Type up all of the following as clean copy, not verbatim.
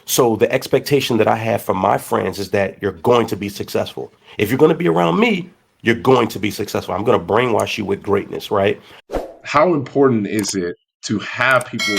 So the expectation that I have from my friends is that you're going to be successful. If you're going to be around me, you're going to be successful. I'm going to brainwash you with greatness, right? How important is it to have people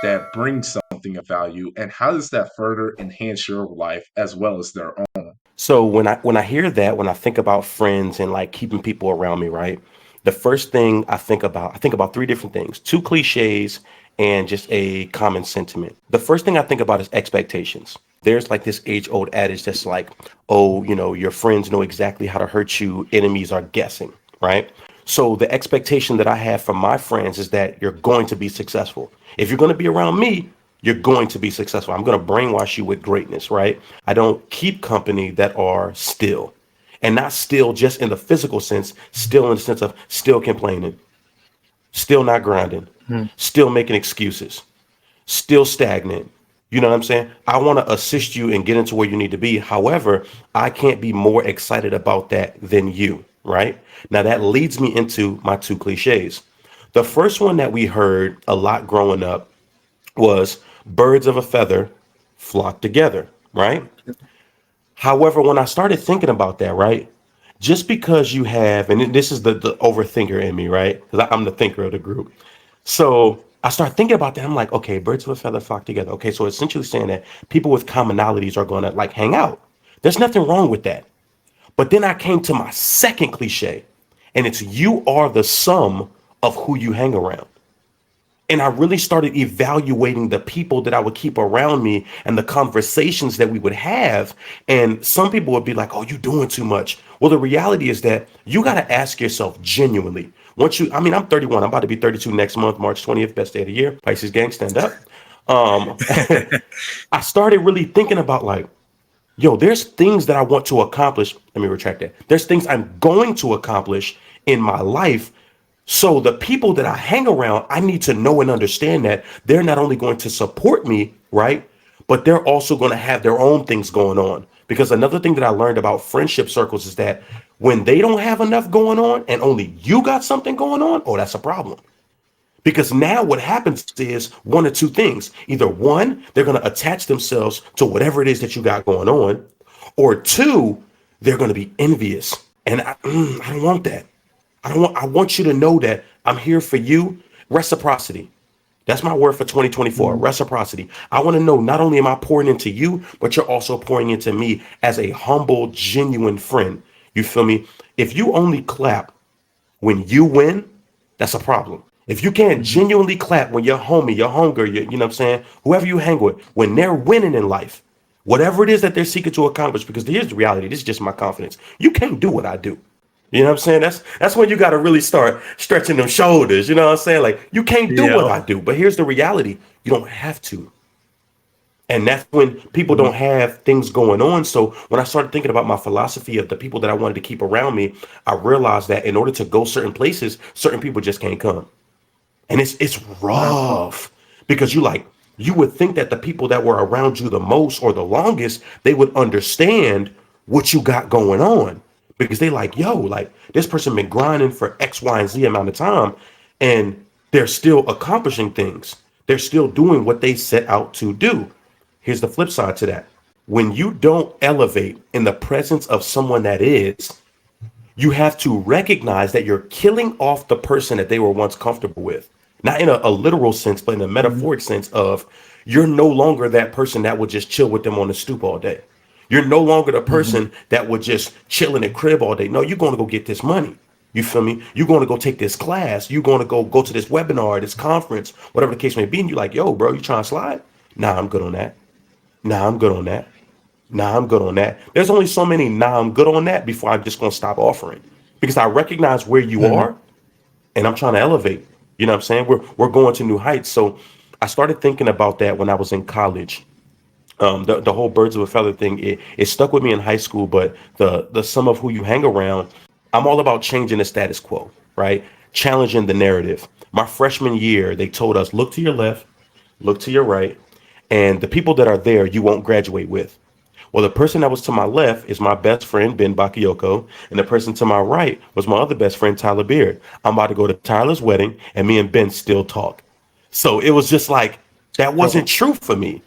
that bring something of value, and how does that further enhance your life as well as their own? So when I hear that, when I think about friends and like keeping people around me, right? The first thing I think about three different things, two cliches and just a common sentiment. The first thing I think about is expectations. There's like this age-old adage that's like, oh, your friends know exactly how to hurt you, enemies are guessing, right? So the expectation that I have from my friends is that you're going to be successful. If you're going to be around me, you're going to be successful. I'm going to brainwash you with greatness, right? I don't keep company that are still, and not still just in the physical sense, still in the sense of still complaining, still not grinding, Mhm. still making excuses, still stagnant. You know what I'm saying? I want to assist you and get into where you need to be. However, I can't be more excited about that than you, right? Now, that leads me into my two cliches. The first one that we heard a lot growing up was birds of a feather flock together, right? However, when I started thinking about that, right, just because you have, and this is the overthinker in me, right? Because I'm the thinker of the group. So I start thinking about that. I'm like, okay, birds of a feather flock together. Okay, so essentially saying that people with commonalities are going to like hang out. There's nothing wrong with that. But then I came to my second cliche, and it's you are the sum of who you hang around. And I really started evaluating the people that I would keep around me and the conversations that we would have. And some people would be like, oh, you doing too much. Well, the reality is that you got to ask yourself genuinely. I'm 31. I'm about to be 32 next month, March 20th, best day of the year. Pisces gang, stand up. Um, I started really thinking about like, yo, there's things that I want to accomplish. Let me retract that. There's things I'm going to accomplish in my life. So the people that I hang around, I need to know and understand that they're not only going to support me, right? But they're also going to have their own things going on. Because another thing that I learned about friendship circles is that when they don't have enough going on and only you got something going on, oh, that's a problem. Because now what happens is one or two things. Either one, they're going to attach themselves to whatever it is that you got going on, or two, they're going to be envious. And I don't want that. I want you to know that I'm here for you. Reciprocity. That's my word for 2024. Mhm. Reciprocity. I want to know not only am I pouring into you, but you're also pouring into me as a humble, genuine friend. You feel me? If you only clap when you win, that's a problem. If you can't Mhm. genuinely clap when your homie, your homegirl, you know what I'm saying, whoever you hang with, when they're winning in life, whatever it is that they're seeking to accomplish, because here's the reality, this is just my confidence. You can't do what I do. You know what I'm saying? That's when you got to really start stretching them shoulders. You know what I'm saying? Like you can't do what Yeah. I do, but here's the reality: you don't have to. And that's when people Mhm. don't have things going on. So when I started thinking about my philosophy of the people that I wanted to keep around me, I realized that in order to go certain places, certain people just can't come. And it's No. rough because you would think that the people that were around you the most or the longest, they would understand what you got going on. Because they like, yo, like this person been grinding for X, Y, and Z amount of time, and they're still accomplishing things. They're still doing what they set out to do. Here's the flip side to that. When you don't elevate in the presence of someone that is, you have to recognize that you're killing off the person that they were once comfortable with. Not in a literal sense, but in a Mhm. metaphoric sense of you're no longer that person that would just chill with them on the stoop all day. You're no longer the Mhm. person that would just chill in the crib all day. No, you're going to go get this money. You feel me? You're going to go take this class. You're going to go to this webinar, this conference, whatever the case may be. And you're like, yo, bro, you trying to slide? Nah, I'm good on that. Nah, I'm good on that. Nah, I'm good on that. There's only so many nah, I'm good on that before I'm just gonna stop offering. Because I recognize where you Mhm. are and I'm trying to elevate. You know what I'm saying? We're going to new heights. So I started thinking about that when I was in college. The whole birds of a feather thing, it stuck with me in high school, but the sum of who you hang around, I'm all about changing the status quo, right? Challenging the narrative. My freshman year, they told us look to your left, look to your right, and the people that are there you won't graduate with. Well, the person that was to my left is my best friend, Ben Bakayoko, and the person to my right was my other best friend, Tyler Beard. I'm about to go to Tyler's wedding, and me and Ben still talk. So it was just like, that wasn't Oh. true for me.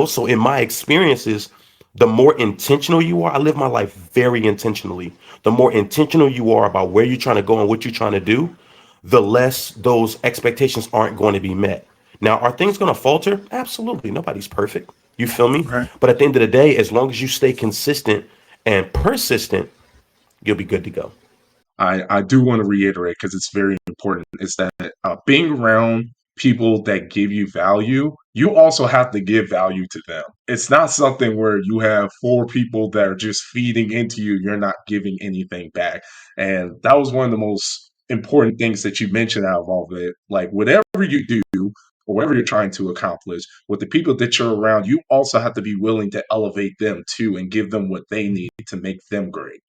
So in my experiences, the more intentional you are, I live my life very intentionally. The more intentional you are about where you're trying to go and what you're trying to do, the less those expectations aren't going to be met. Now, are things going to falter? Absolutely. Nobody's perfect. You feel me? Right. But at the end of the day, as long as you stay consistent and persistent, you'll be good to go. I do want to reiterate because it's very important is that being around people that give you value, you also have to give value to them. It's not something where you have four people that are just feeding into you, you're not giving anything back. And that was one of the most important things that you mentioned out of all of it. Like, whatever you do, or whatever you're trying to accomplish, with the people that you're around, you also have to be willing to elevate them too and give them what they need to make them great.